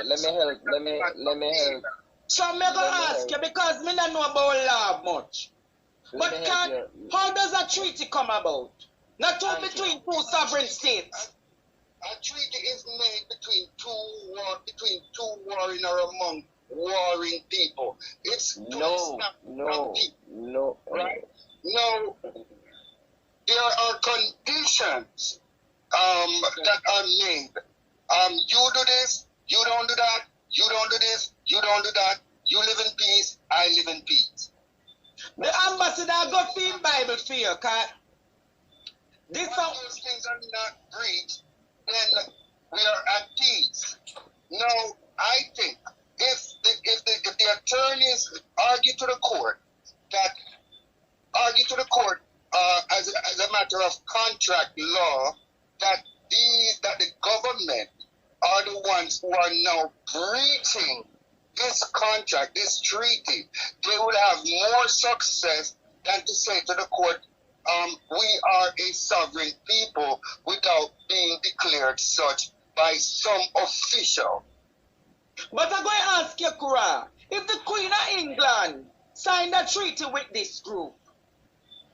let me help. So me gonna ask you because me don't know about law much. But how does a treaty come about? Not between two sovereign states. A treaty is made between two warring or among warring people. It's no. Right? No, there are conditions that are made. You do this, you don't do that, you don't do this, you don't do that, you live in peace, I live in peace. The ambassador go feed Bible for you, cause those things are not breached, then we are at peace. No, I think if the attorneys argue to the court as a matter of contract law that the government are the ones who are now breaching this contract, this treaty, they would have more success than to say to the court, we are a sovereign people without being declared such by some official. But I'm going to ask you, Kura, if the Queen of England signed a treaty with this group,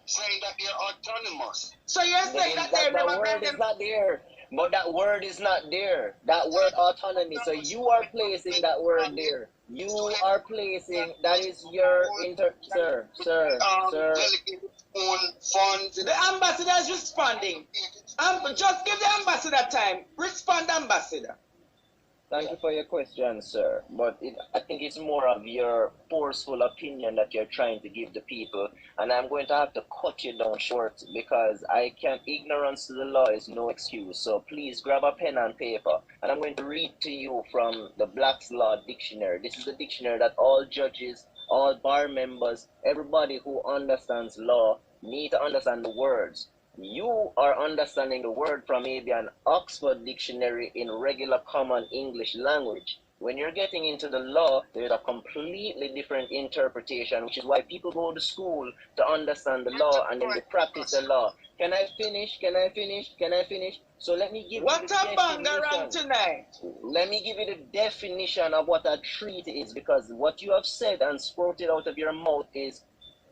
saying that they're autonomous. So you're saying that they never word is not there. But that word is not there. That word autonomy. So you are placing that word there. You are placing, that is your sir. The ambassador is responding. Just give the ambassador time. Respond, ambassador. Thank you for your question, sir. But I think it's more of your forceful opinion that you're trying to give the people. And I'm going to have to cut you down short because ignorance to the law is no excuse. So please grab a pen and paper. And I'm going to read to you from the Black's Law Dictionary. This is the dictionary that all judges, all bar members, everybody who understands law need to understand the words. You are understanding the word from maybe an Oxford dictionary in regular common English language. When you're getting into the law, there's a completely different interpretation, which is why people go to school to understand the law and then they practice the law. Can I finish? So let me give you the definition. Tonight? Let me give you the definition of what a treaty is, because what you have said and sprouted out of your mouth is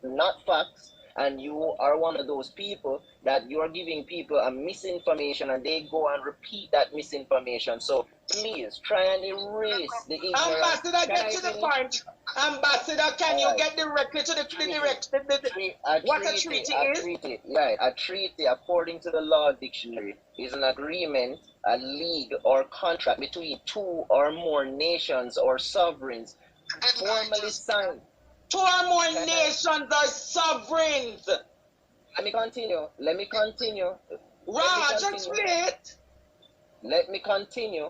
not facts. And you are one of those people that you are giving people a misinformation and they go and repeat that misinformation. So please try and erase the ignorance. Ambassador, get to the point. Ambassador, can you get directly to the what a treaty is? Right, a treaty, according to the law dictionary, is an agreement, a league or contract between two or more nations or sovereigns formally signed. Two or more nations are sovereigns. Let me continue. Just wait. Let me continue.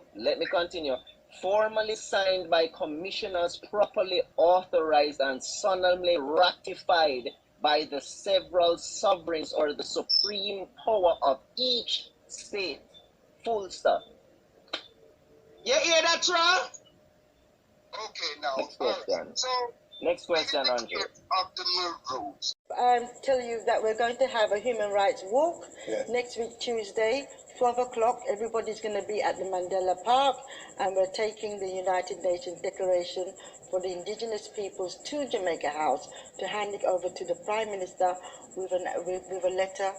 Formally signed by commissioners, properly authorized and solemnly ratified by the several sovereigns or the supreme power of each state. Full stop. You hear that, Tra? Okay, now. Next question. Next question, Andrew. Tell you that we're going to have a human rights walk next week, Tuesday, 12 o'clock. Everybody's going to be at the Mandela Park, and we're taking the United Nations Declaration for the Indigenous Peoples to Jamaica House to hand it over to the Prime Minister with a letter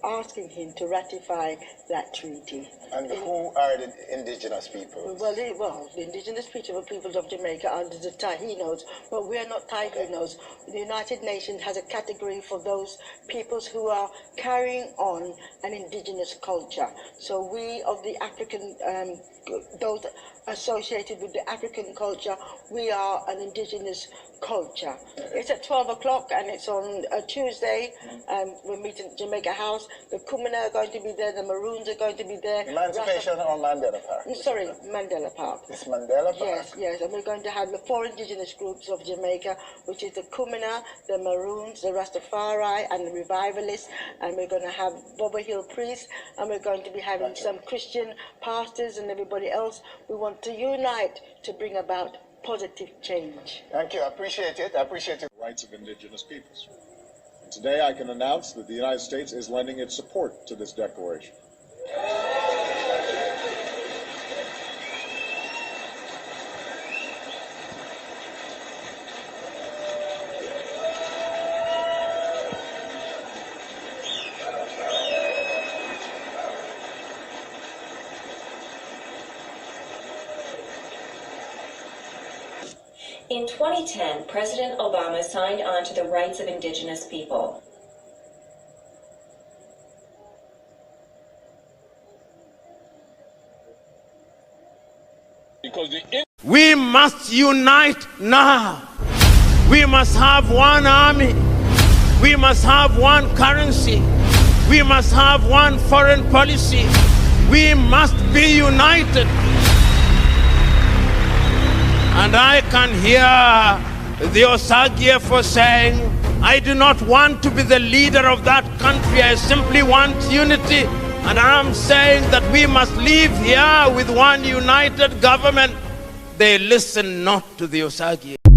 asking him to ratify that treaty. And who are the indigenous people? Well, the indigenous peoples of Jamaica are the Taínos, but we are not Taínos. The United Nations has a category for those peoples who are carrying on an indigenous culture. So we of the African, those associated with the African culture, we are an indigenous culture. It's at 12 o'clock and it's on a Tuesday. We're meeting at Jamaica House. The Kumina are going to be there, the Maroons are going to be there. Emancipation or Mandela Park? Sorry, Mandela Park. It's Mandela Park? Yes, and we're going to have the four indigenous groups of Jamaica, which is the Kumina, the Maroons, the Rastafari, and the Revivalists, and we're going to have Boba Hill priests, and we're going to be having some Christian pastors and everybody else. We want to unite to bring about positive change. Thank you. I appreciate it. Rights of indigenous peoples. And today I can announce that the United States is lending its support to this declaration. In 2010, President Obama signed on to the rights of indigenous people. We must unite now. We must have one army. We must have one currency. We must have one foreign policy. We must be united. And I can hear the Osagie saying, I do not want to be the leader of that country. I simply want unity. And I'm saying that we must live here with one united government. They listen not to the Osagie.